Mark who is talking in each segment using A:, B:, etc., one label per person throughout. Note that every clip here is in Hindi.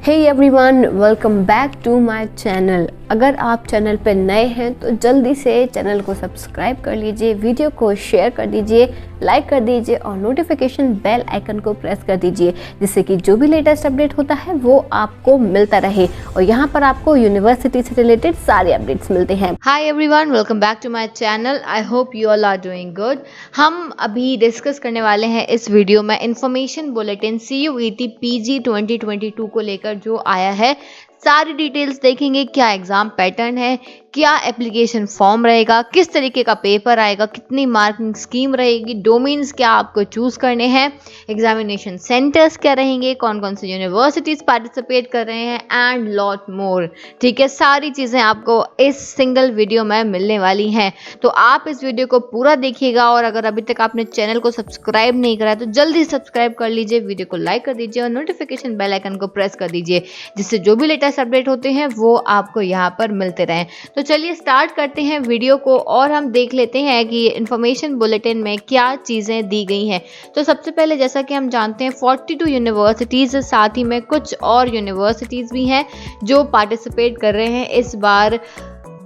A: Hey everyone, welcome back to my channel. अगर आप चैनल पर नए हैं तो जल्दी से चैनल को सब्सक्राइब कर लीजिए, वीडियो को शेयर कर दीजिए, लाइक कर दीजिए और नोटिफिकेशन बेल आइकन को प्रेस कर दीजिए, जिससे कि जो भी लेटेस्ट अपडेट होता है वो आपको मिलता रहे। और यहाँ पर आपको यूनिवर्सिटी से रिलेटेड सारे अपडेट्स मिलते हैं।
B: Hi everyone, welcome back to my channel. I hope you all are doing good. हम अभी डिस्कस करने वाले हैं इस वीडियो में इन्फॉर्मेशन बुलेटिन CUET PG 2022 को लेकर जो आया है। सारी डिटेल्स देखेंगे, क्या एग्जाम पैटर्न है, क्या एप्लीकेशन फॉर्म रहेगा, किस तरीके का पेपर आएगा, कितनी मार्किंग स्कीम रहेगी, डोमेन्स क्या आपको चूज करने हैं, एग्जामिनेशन सेंटर्स क्या रहेंगे, कौन कौन सी यूनिवर्सिटीज पार्टिसिपेट कर रहे हैं एंड लॉट मोर। ठीक है, सारी चीज़ें आपको इस सिंगल वीडियो में मिलने वाली हैं। तो आप इस वीडियो को पूरा देखिएगा और अगर अभी तक आपने चैनल को सब्सक्राइब नहीं करा तो जल्दी सब्सक्राइब कर लीजिए, वीडियो को लाइक कर दीजिए और नोटिफिकेशन बेल आइकन को प्रेस कर दीजिए, जिससे जो भी लेटेस्ट अपडेट होते हैं वो आपको यहाँ पर मिलते रहें। तो चलिए स्टार्ट करते हैं वीडियो को और हम देख लेते हैं कि इन्फॉर्मेशन बुलेटिन में क्या चीज़ें दी गई हैं। तो सबसे पहले जैसा कि हम जानते हैं 42 यूनिवर्सिटीज़, साथ ही में कुछ और यूनिवर्सिटीज़ भी हैं जो पार्टिसिपेट कर रहे हैं इस बार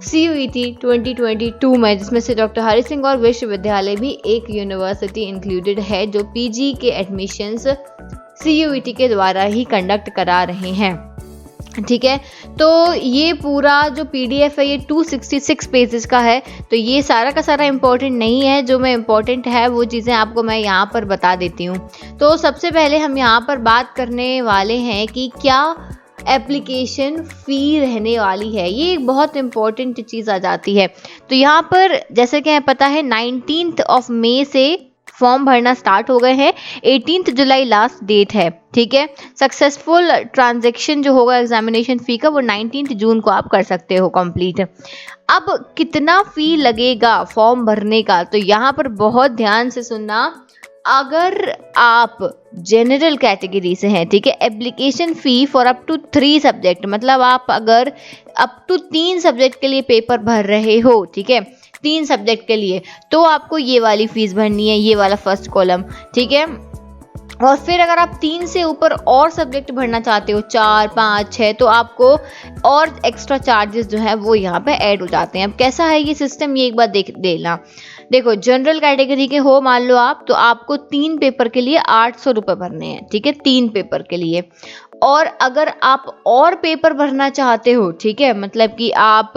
B: CUET 2022 में, जिसमें से डॉक्टर हरि सिंह और विश्वविद्यालय भी एक यूनिवर्सिटी इंक्लूडेड है जो PG के एडमिशन्स CUET के द्वारा ही कंडक्ट करा रहे हैं। ठीक है, तो ये पूरा जो PDF है ये 266 पेजेस का है। तो ये सारा का सारा इम्पोर्टेंट नहीं है, जो मैं इम्पोर्टेंट है वो चीज़ें आपको मैं यहाँ पर बता देती हूँ। तो सबसे पहले हम यहाँ पर बात करने वाले हैं कि क्या एप्लीकेशन फ़ी रहने वाली है। ये एक बहुत इम्पॉर्टेंट चीज़ आ जाती है। तो यहाँ पर जैसे कि पता है 19 मई से फॉर्म भरना स्टार्ट हो गए हैं, 18 जुलाई लास्ट डेट है। ठीक है, सक्सेसफुल ट्रांजैक्शन जो होगा एग्जामिनेशन फ़ी का वो 19 जून को आप कर सकते हो कंप्लीट। अब कितना फ़ी लगेगा फॉर्म भरने का, तो यहाँ पर बहुत ध्यान से सुनना। अगर आप जनरल कैटेगरी से हैं, ठीक है, application fee for up to 3 subject, मतलब आप अगर अप टू 3 सब्जेक्ट के लिए पेपर भर रहे हो, ठीक है, 3 सब्जेक्ट के लिए, तो आपको ये वाली फीस भरनी है, ये वाला फर्स्ट कॉलम। ठीक है, और फिर अगर आप 3 से ऊपर और सब्जेक्ट भरना चाहते हो, 4, 5, 6, तो आपको और एक्स्ट्रा चार्जेस जो है वो यहाँ पे ऐड हो जाते हैं। अब कैसा है ये सिस्टम, ये एक बार देख लेना। देखो, जनरल कैटेगरी के हो मान लो आप, तो आपको 3 पेपर के लिए 800 रुपये भरने हैं। ठीक है, 3 पेपर के लिए। और अगर आप और पेपर भरना चाहते हो, ठीक है, मतलब कि आप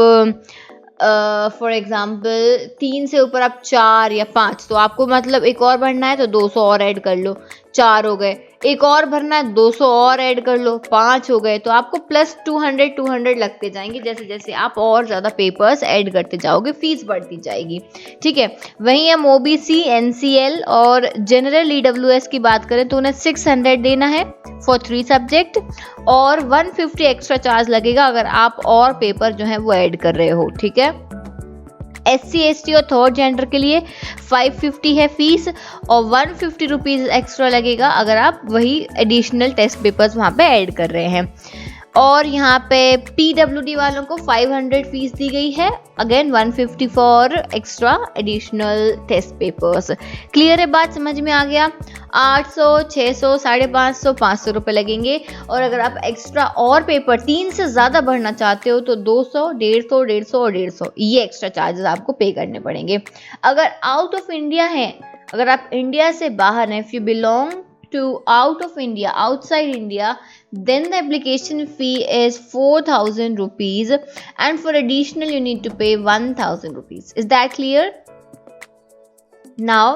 B: फॉर एग्जाम्पल 3 से ऊपर आप 4 या 5, तो आपको मतलब एक और भरना है तो 200 और ऐड कर लो, 4 हो गए। एक और भरना है 200 और ऐड कर लो, 5 हो गए। तो आपको प्लस 200 लगते जाएंगे, जैसे जैसे आप और ज़्यादा पेपर्स ऐड करते जाओगे फीस बढ़ती जाएगी। ठीक है, वहीं हम OBC, NCL और जनरल EWS की बात करें तो उन्हें 600 देना है फॉर 3 सब्जेक्ट और 150 एक्स्ट्रा चार्ज लगेगा अगर आप और पेपर जो है वो ऐड कर रहे हो। ठीक है, SC, ST और थर्ड जेंडर के लिए 550 है फीस और 150 रुपीज़ एक्स्ट्रा लगेगा अगर आप वही एडिशनल टेस्ट पेपर्स वहाँ पे ऐड कर रहे हैं। और यहाँ पे PWD वालों को 500 फीस दी गई है, again 150 for extra additional test papers. Clear है, बात समझ में आ गया। 800, 600, 550, 500 रुपये लगेंगे। और अगर आप एक्स्ट्रा और पेपर 3 से ज़्यादा भरना चाहते हो तो 200, 150, 150 और 150 ये एक्स्ट्रा चार्जेस आपको पे करने पड़ेंगे। अगर आउट ऑफ इंडिया हैं, अगर आप इंडिया से बाहर हैं, if you belong to out of India, outside India, then the application fee is 4,000 rupees and for additional you need to pay 1,000 rupees. Is that clear? Now,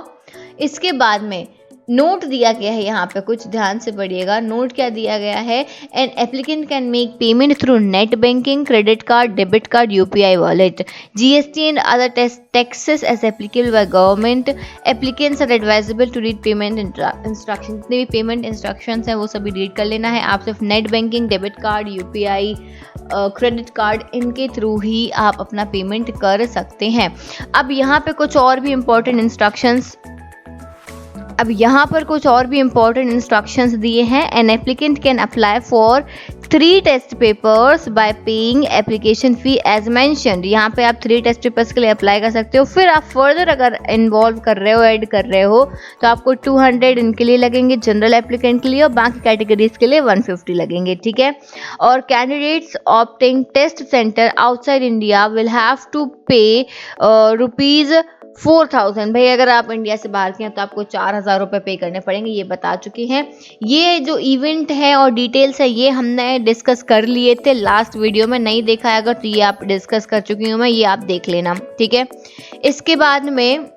B: इसके बाद में नोट दिया गया है, यहाँ पे कुछ ध्यान से पढ़िएगा। नोट क्या दिया गया है, an applicant can make payment through net banking, credit card, debit card, UPI wallet, GST and other taxes as applicable by government. Applicants are advisable to read payment instruction. जितने भी पेमेंट इंस्ट्रक्शंस हैं वो सभी रीड कर लेना है। आप सिर्फ net banking, debit card, UPI, credit card, इनके थ्रू ही आप अपना पेमेंट कर सकते हैं। अब यहाँ पे कुछ और भी इम्पोर्टेंट इंस्ट्रक्शंस दिए हैं। An applicant can apply for 3 test papers by paying application fee as mentioned. यहाँ पे आप 3 टेस्ट पेपर्स के लिए अप्लाई कर सकते हो। फिर आप फर्दर अगर इन्वॉल्व कर रहे हो, ऐड कर रहे हो, तो आपको 200 इनके लिए लगेंगे, जनरल एप्लीकेंट के लिए, और बाकी कैटेगरीज के लिए 150 लगेंगे, ठीक है। और candidates opting test centre outside India will have to pay ₹4000। भाई अगर आप इंडिया से बाहर के हैं तो आपको 4000 रुपये पे करने पड़ेंगे, ये बता चुकी हैं। ये जो इवेंट है और डिटेल्स है ये हमने डिस्कस कर लिए थे लास्ट वीडियो में, नहीं देखा है अगर तो ये आप डिस्कस कर चुकी हूँ मैं, ये आप देख लेना, ठीक है। इसके बाद में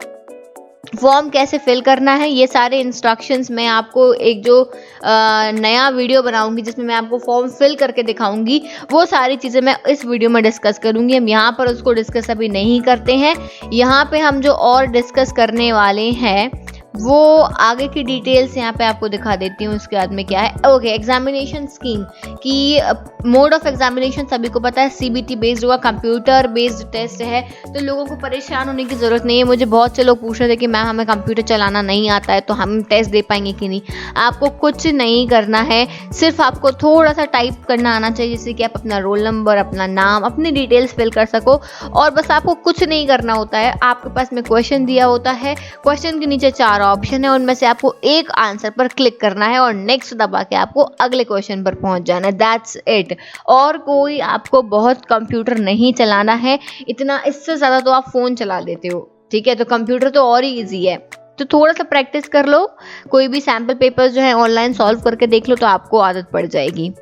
B: फॉर्म कैसे फिल करना है, ये सारे इंस्ट्रक्शंस मैं आपको एक जो नया वीडियो बनाऊंगी जिसमें मैं आपको फॉर्म फिल करके दिखाऊंगी, वो सारी चीज़ें मैं इस वीडियो में डिस्कस करूंगी। हम यहाँ पर उसको डिस्कस अभी नहीं करते हैं। यहाँ पे हम जो और डिस्कस करने वाले हैं वो आगे की डिटेल्स यहाँ पे आपको दिखा देती हूँ। उसके बाद में क्या है, ओके, एग्जामिनेशन स्कीम की मोड ऑफ एग्जामिनेशन सभी को पता है, सीबीटी बेस्ड होगा, कंप्यूटर बेस्ड टेस्ट है, तो लोगों को परेशान होने की ज़रूरत नहीं है। मुझे बहुत से लोग पूछ रहे थे कि मैम हमें कंप्यूटर चलाना नहीं आता है तो हम टेस्ट दे पाएंगे कि नहीं। आपको कुछ नहीं करना है, सिर्फ आपको थोड़ा सा टाइप करना आना चाहिए, जिससे कि आप अपना रोल नंबर, अपना नाम, अपनी डिटेल्स फिल कर सको। और बस आपको कुछ नहीं करना होता है। आपके पास में क्वेश्चन दिया होता है, क्वेश्चन के नीचे 4 ऑप्शन है, उनमें से आपको एक आंसर पर क्लिक करना है और नेक्स्ट दबा के आपको अगले क्वेश्चन पर पहुंच जाना है, दैट्स इट। और कोई आपको बहुत कंप्यूटर नहीं चलाना है, इतना, इससे ज़्यादा तो आप फ़ोन चला लेते हो, ठीक है, तो कंप्यूटर तो और ही ईजी है। तो थोड़ा सा प्रैक्टिस कर लो, कोई भी सैम्पल पेपर्स जो है ऑनलाइन सॉल्व करके देख लो तो आपको आदत पड़ जाएगी।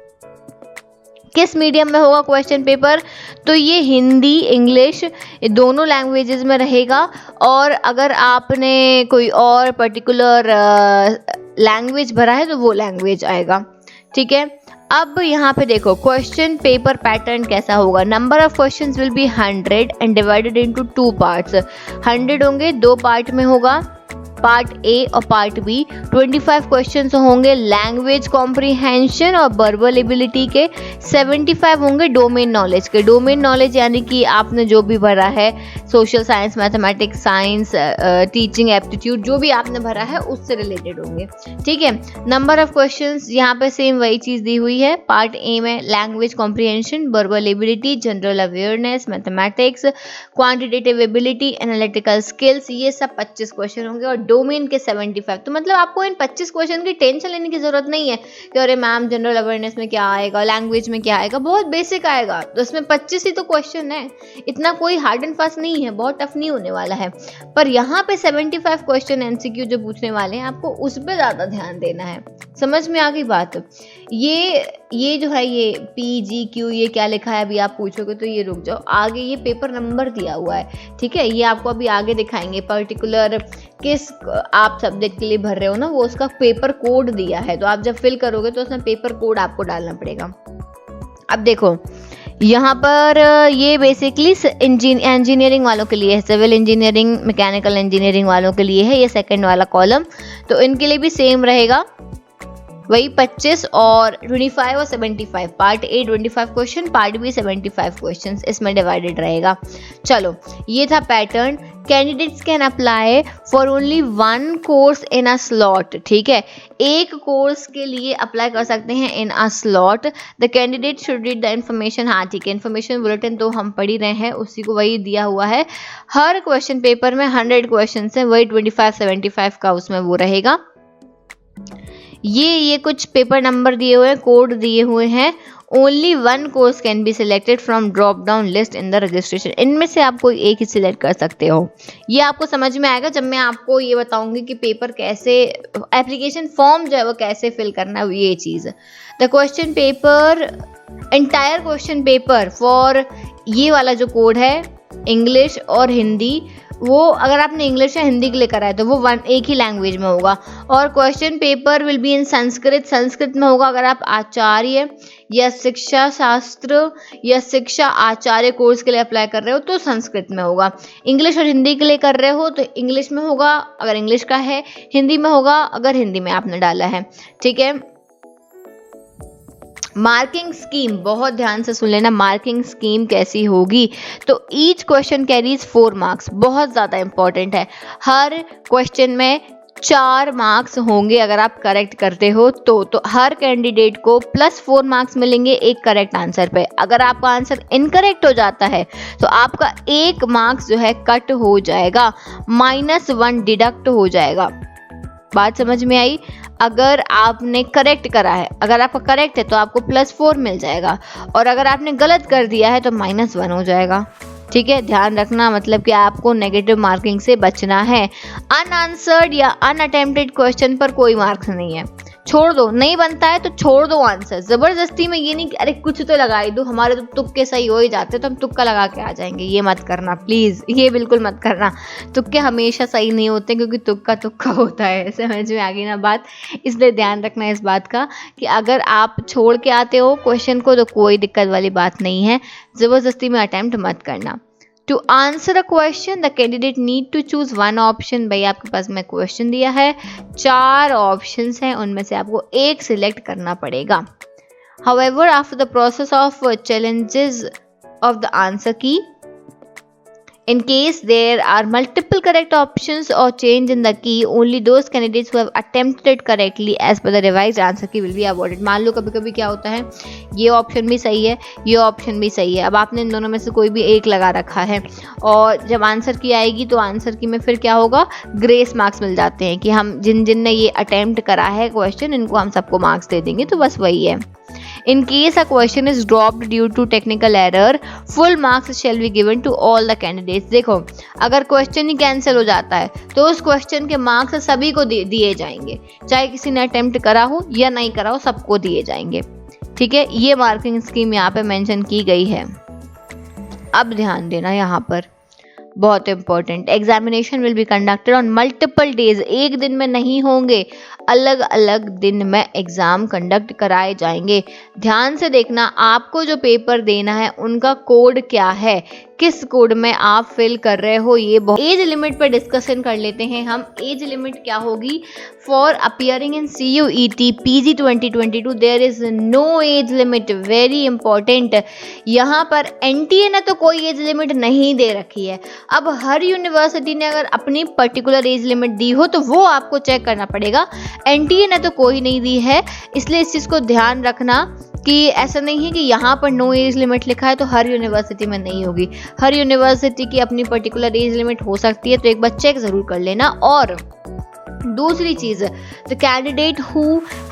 B: किस मीडियम में होगा क्वेश्चन पेपर, तो ये हिंदी, इंग्लिश दोनों लैंग्वेजेस में रहेगा। और अगर आपने कोई और पर्टिकुलर लैंग्वेज भरा है तो वो लैंग्वेज आएगा, ठीक है। अब यहाँ पे देखो क्वेश्चन पेपर पैटर्न कैसा होगा। Number of questions will be 100 and divided into 2 parts. 100 होंगे, 2 पार्ट में होगा, पार्ट ए और पार्ट बी। 25 क्वेश्चंस होंगे लैंग्वेज कॉम्प्रिहेंशन और वर्बल एबिलिटी के। 75 होंगे डोमेन नॉलेज के। डोमेन नॉलेज यानी कि आपने जो भी भरा है, social science, mathematics, science, teaching aptitude, जो भी आपने भरा है उससे रिलेटेड होंगे, ठीक है। नंबर ऑफ क्वेश्चंस यहाँ पे सेम वही चीज़ दी हुई है। पार्ट ए में language comprehension, verbal ability, general awareness, mathematics, quantitative ability, analytical skills, ये सब 25 क्वेश्चन होंगे और डोमेन के 75। तो मतलब आपको इन 25 क्वेश्चन की टेंशन लेने की जरूरत नहीं है कि अरे मैम जनरल अवेयरनेस में क्या आएगा, लैंग्वेज में क्या आएगा, बहुत बेसिक आएगा। तो इसमें 25 ही तो क्वेश्चन है, इतना कोई हार्ड एंड फास्ट नहीं है, बहुत टफ नहीं होने वाला है। पर यहाँ पे 75 क्वेश्चन एमसीक्यू जो पूछने वाले हैं, आपको उस पर ज़्यादा ध्यान देना है। समझ में आ गई बात। ये जो है ये PGQ ये क्या लिखा है अभी आप पूछोगे तो ये रुक जाओ, आगे ये पेपर नंबर दिया हुआ है, ठीक है। ये आपको अभी आगे दिखाएंगे, पर्टिकुलर किस आप सब्जेक्ट के लिए भर रहे हो ना, वो उसका पेपर कोड दिया है। तो आप जब फिल करोगे तो उसमें पेपर कोड आपको डालना पड़ेगा। अब देखो यहाँ पर ये बेसिकली इंजीनियरिंग वालों के लिए है, सिविल इंजीनियरिंग, मैकेनिकल इंजीनियरिंग वालों के लिए है ये सेकंड वाला कॉलम। तो इनके लिए भी सेम रहेगा, वही 25 और 25 और 75। Part A 25 question, part B 75 question, इसमें डिवाइडेड रहेगा। चलो ये था pattern. Candidates can apply for only 1 course in a slot, ठीक है, एक कोर्स के लिए अप्लाई कर सकते हैं in a slot. The candidate should read the information, हाँ ठीक है, इन्फॉर्मेशन बुलेटिन तो हम पढ़ ही रहे हैं, उसी को वही दिया हुआ है। हर क्वेश्चन पेपर में 100 क्वेश्चन है, वही 25-75 का उसमें वो रहेगा। ये कुछ पेपर नंबर दिए हुए हैं, कोड दिए हुए हैं। Only 1 course can be selected from drop down list in the registration. इनमें से आप कोई एक ही सिलेक्ट कर सकते हो। ये आपको समझ में आएगा जब मैं आपको ये बताऊंगी कि पेपर कैसे, एप्लीकेशन फॉर्म जो है वो कैसे फिल करना है, ये चीज़। The question paper, entire question paper for ये वाला जो कोड है इंग्लिश और हिंदी, वो अगर आपने इंग्लिश या हिंदी के लिए करा है तो वो एक ही लैंग्वेज में होगा। और question paper will be in Sanskrit, Sanskrit में होगा अगर आप आचार्य या शिक्षा शास्त्र या शिक्षा आचार्य कोर्स के लिए अप्लाई कर रहे हो तो संस्कृत में होगा। इंग्लिश और हिंदी के लिए कर रहे हो तो इंग्लिश में होगा अगर इंग्लिश का है, हिंदी में होगा अगर हिंदी में आपने डाला है, ठीक है। मार्किंग स्कीम बहुत ध्यान से सुन लेना, मार्किंग स्कीम कैसी होगी। तो ईच क्वेश्चन कैरीज 4 मार्क्स, बहुत ज़्यादा इंपॉर्टेंट है। हर क्वेश्चन में 4 मार्क्स होंगे अगर आप करेक्ट करते हो तो हर कैंडिडेट को +4 मार्क्स मिलेंगे एक करेक्ट आंसर पे। अगर आपका आंसर इनकरेक्ट हो जाता है तो आपका 1 मार्क्स जो है कट हो जाएगा, -1 डिडक्ट हो जाएगा। बात समझ में आई? अगर आपने करेक्ट करा है, अगर आपका करेक्ट है तो आपको +4 मिल जाएगा, और अगर आपने गलत कर दिया है तो -1 हो जाएगा। ठीक है, ध्यान रखना, मतलब कि आपको नेगेटिव मार्किंग से बचना है। अनआंसर्ड या अनअटेम्प्टेड क्वेश्चन पर कोई मार्क्स नहीं है, छोड़ दो, नहीं बनता है तो छोड़ दो आंसर। जबरदस्ती में ये नहीं कि अरे कुछ तो लगा ही दो, हमारे तो तुक्के सही हो ही जाते तो हम तुक्का लगा के आ जाएंगे, ये मत करना प्लीज, ये बिल्कुल मत करना। तुक्के हमेशा सही नहीं होते क्योंकि तुक्का तुक्का होता है, समझ में आ गई ना बात? इसलिए ध्यान रखना इस बात का कि अगर आप छोड़ के आते हो क्वेश्चन को तो कोई दिक्कत वाली बात नहीं है, जबरदस्ती में अटेम्प्ट मत करना। To answer a question the candidate need to choose 1 option. भाई आपके पास में क्वेश्चन दिया है, 4 ऑप्शंस हैं, उनमें से आपको एक सिलेक्ट करना पड़ेगा। However, after the process of challenges of the answer key, in case there are multiple correct options or change in the key, only those candidates who have attempted correctly as per the revised answer key will be awarded। मान लो कभी कभी क्या होता है, ये ऑप्शन भी सही है, ये ऑप्शन भी सही है, अब आपने इन दोनों में से कोई भी एक लगा रखा है, और जब आंसर की आएगी तो आंसर की में फिर क्या होगा, ग्रेस मार्क्स मिल जाते हैं कि हम जिन ने ये अटेम्प्ट करा है क्वेश्चन, इनको हम सबको मार्क्स दे देंगे। तो बस वही है। In case a question is dropped due to technical error, full marks shall be given to all the candidates। देखो, अगर क्वेश्चन ही कैंसिल हो जाता है तो उस क्वेश्चन के मार्क्स सभी को दिए जाएंगे, चाहे किसी ने अटेम्प्ट करा हो या नहीं करा हो, सबको दिए जाएंगे। ठीक है, ये मार्किंग स्कीम यहाँ पे मेंशन की गई है। अब ध्यान देना यहाँ पर, बहुत important, examination will be conducted on multiple days. एक दिन में नहीं होंगे, अलग अलग दिन में एग्जाम कंडक्ट कराए जाएंगे। ध्यान से देखना, आपको जो पेपर देना है उनका कोड क्या है, किस कोड में आप फिल कर रहे हो, ये बहुत। एज लिमिट पर डिस्कशन कर लेते हैं हम। एज लिमिट क्या होगी for appearing in CUET PG 2022? There is no age limit, very important. यहाँ पर NTA ने तो कोई एज लिमिट नहीं दे रखी है। अब हर यूनिवर्सिटी ने अगर अपनी पर्टिकुलर एज लिमिट दी हो तो वो आपको चेक करना पड़ेगा। NTA ने तो कोई नहीं दी है, इसलिए इस चीज़ को ध्यान रखना कि ऐसा नहीं है कि यहाँ पर नो एज लिमिट लिखा है तो हर यूनिवर्सिटी में नहीं होगी। हर यूनिवर्सिटी की अपनी पर्टिकुलर एज लिमिट हो सकती है, तो एक बार चेक ज़रूर कर लेना। और दूसरी चीज़, the candidate who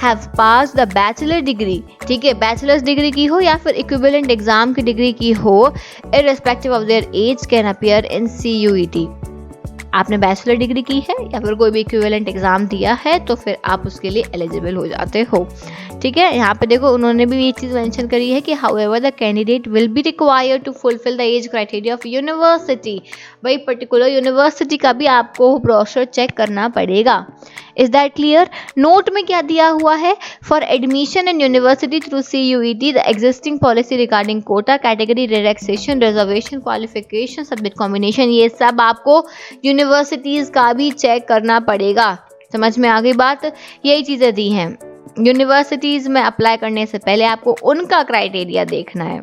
B: have pass the bachelor degree, ठीक है, बैचलर्स डिग्री की हो या फिर इक्विवेलेंट एग्जाम की डिग्री की हो, irrespective of their age can appear in CUET। आपने बैचलर डिग्री की है या फिर कोई भी इक्विवेलेंट एग्जाम दिया है तो फिर आप उसके लिए एलिजिबल हो जाते हो। ठीक है, यहाँ पे देखो उन्होंने भी ये चीज़ मेंशन करी है कि however the candidate will be required to fulfil the age criteria of university. भाई पर्टिकुलर यूनिवर्सिटी का भी आपको ब्रोशर चेक करना पड़ेगा। Is that clear? नोट में क्या दिया हुआ है, for admission in university through CUET the existing policy regarding quota category relaxation reservation qualification subject combination, ये सब आपको यूनिवर्सिटीज़ का भी चेक करना पड़ेगा। समझ में आ गई बात? यही चीज़ें दी हैं। यूनिवर्सिटीज़ में अप्लाई करने से पहले आपको उनका क्राइटेरिया देखना है।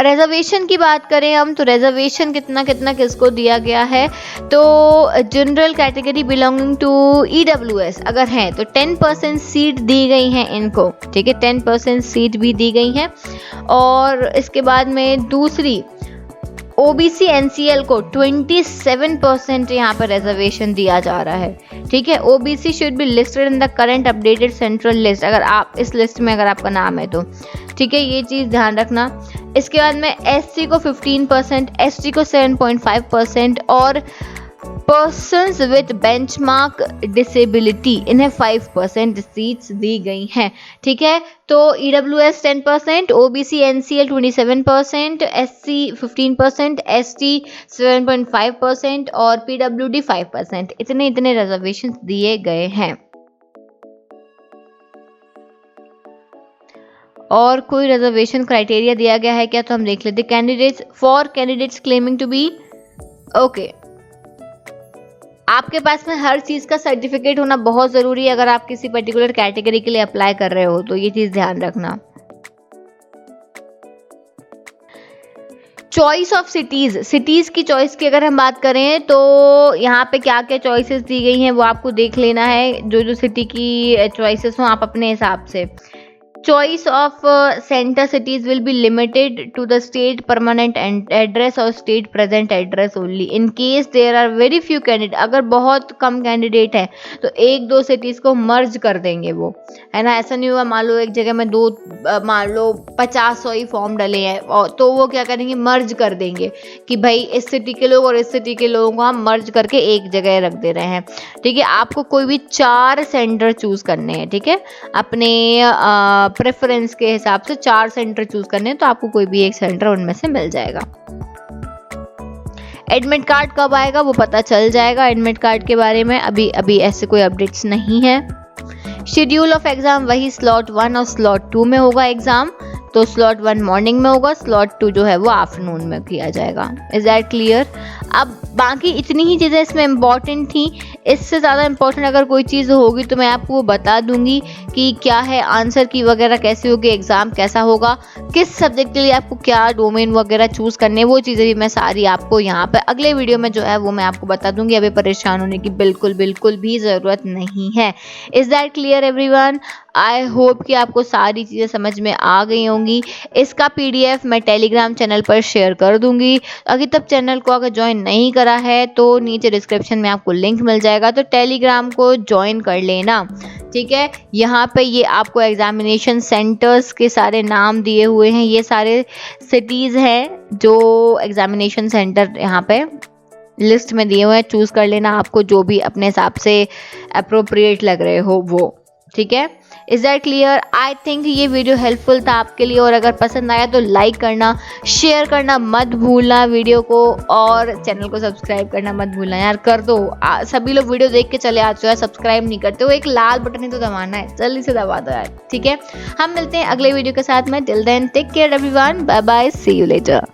B: रिजर्वेशन की बात करें हम तो रिजर्वेशन कितना कितना किसको दिया गया है, तो general category belonging to EWS अगर हैं तो 10% सीट दी गई हैं इनको। ठीक है, 10% सीट भी दी गई हैं। और इसके बाद में दूसरी OBC NCL को 27% यहाँ पर रिजर्वेशन दिया जा रहा है। ठीक है, OBC should be listed in the current updated central list, अगर आप इस लिस्ट में अगर आपका नाम है तो। ठीक है, ये चीज़ ध्यान रखना। इसके बाद में SC को 15%, ST को 7.5% और पर्सन्स विथ बेंचमार्क डिसेबिलिटी इन्हें 5% सीट्स दी गई हैं। ठीक है, तो EWS 10%, OBC NCL 27%, SC 15%, ST 7.5% और PWD 5%, इतने रिजर्वेशन दिए गए हैं। और कोई रिजर्वेशन क्राइटेरिया दिया गया है क्या, तो हम देख लेते। Candidates claiming to be okay. आपके पास में हर चीज़ का सर्टिफिकेट होना बहुत ज़रूरी है अगर आप किसी पर्टिकुलर कैटेगरी के लिए अप्लाई कर रहे हो, तो ये चीज़ ध्यान रखना। चॉइस ऑफ सिटीज़ की चॉइस की अगर हम बात करें तो यहाँ पे क्या क्या चॉइसेस दी गई हैं वो आपको देख लेना है। जो सिटी की चॉइसेस हों आप अपने हिसाब से। Choice of centre cities will be limited to the state permanent address और state present address only in case there are very few candidate. अगर बहुत कम कैंडिडेट है तो एक दो सिटीज़ को मर्ज कर देंगे वो, है ना। ऐसा नहीं हुआ मान लो एक जगह में मान लो 50 ही फॉर्म डले हैं और तो वो क्या करेंगे, मर्ज कर देंगे कि भाई इस सिटी के लोग और इस सिटी के लोगों को हम मर्ज करके एक जगह रख दे रहे हैं। ठीक है, आपको कोई भी 4 सेंटर चूज करने हैं। ठीक है, अपने प्रेफरेंस के हिसाब से 4 सेंटर चूज करने हैं तो आपको कोई भी एक सेंटर उनमें से मिल जाएगा। एडमिट कार्ड कब आएगा वो पता चल जाएगा। एडमिट कार्ड के बारे में अभी ऐसे कोई अपडेट्स नहीं है। शेड्यूल ऑफ एग्जाम वही स्लॉट 1 और स्लॉट 2 में होगा एग्जाम। तो स्लॉट 1 मॉर्निंग में होगा, स्लॉट 2 जो है वो आफ्टरनून में किया जाएगा। Is that clear? अब बाकी इतनी ही चीज़ें इसमें इम्पॉर्टेंट थी। इससे ज़्यादा इम्पॉर्टेंट अगर कोई चीज़ होगी तो मैं आपको बता दूंगी कि क्या है, आंसर की वगैरह कैसे होगी, एग्ज़ाम कैसा होगा, किस सब्जेक्ट के लिए आपको क्या डोमेन वगैरह चूज़ करने, वो चीज़ें भी मैं सारी आपको यहाँ पर अगले वीडियो में जो है वो मैं आपको बता दूंगी। अभी परेशान होने की बिल्कुल भी ज़रूरत नहीं है। Is that clear everyone? I hope कि आपको सारी चीज़ें समझ में आ गई होंगी। इसका PDF मैं टेलीग्राम चैनल पर शेयर कर दूंगी। अभी तक चैनल को अगर ज्वाइन नहीं करा है तो नीचे डिस्क्रिप्शन में आपको लिंक मिल जाएगा, तो टेलीग्राम को ज्वाइन कर लेना। ठीक है, यहाँ पे ये आपको एग्जामिनेशन सेंटर्स के सारे नाम दिए हुए हैं। ये सारे सिटीज़ हैं जो एग्जामिनेशन सेंटर यहाँ पे लिस्ट में दिए हुए हैं। चूज़ कर लेना आपको जो भी अपने हिसाब से अप्रोप्रिएट लग रहे हो वो। ठीक है, is that clear? I think ये वीडियो हेल्पफुल था आपके लिए, और अगर पसंद आया तो लाइक करना, शेयर करना मत भूलना वीडियो को, और चैनल को सब्सक्राइब करना मत भूलना यार। कर दो, सभी लोग वीडियो देख के चले आते हो यार, सब्सक्राइब नहीं करते हो। एक लाल बटन ही तो दबाना है, जल्दी से दबा दो यार। ठीक है, हम मिलते हैं अगले वीडियो के साथ में। Till then take care everyone, bye bye, see you letter.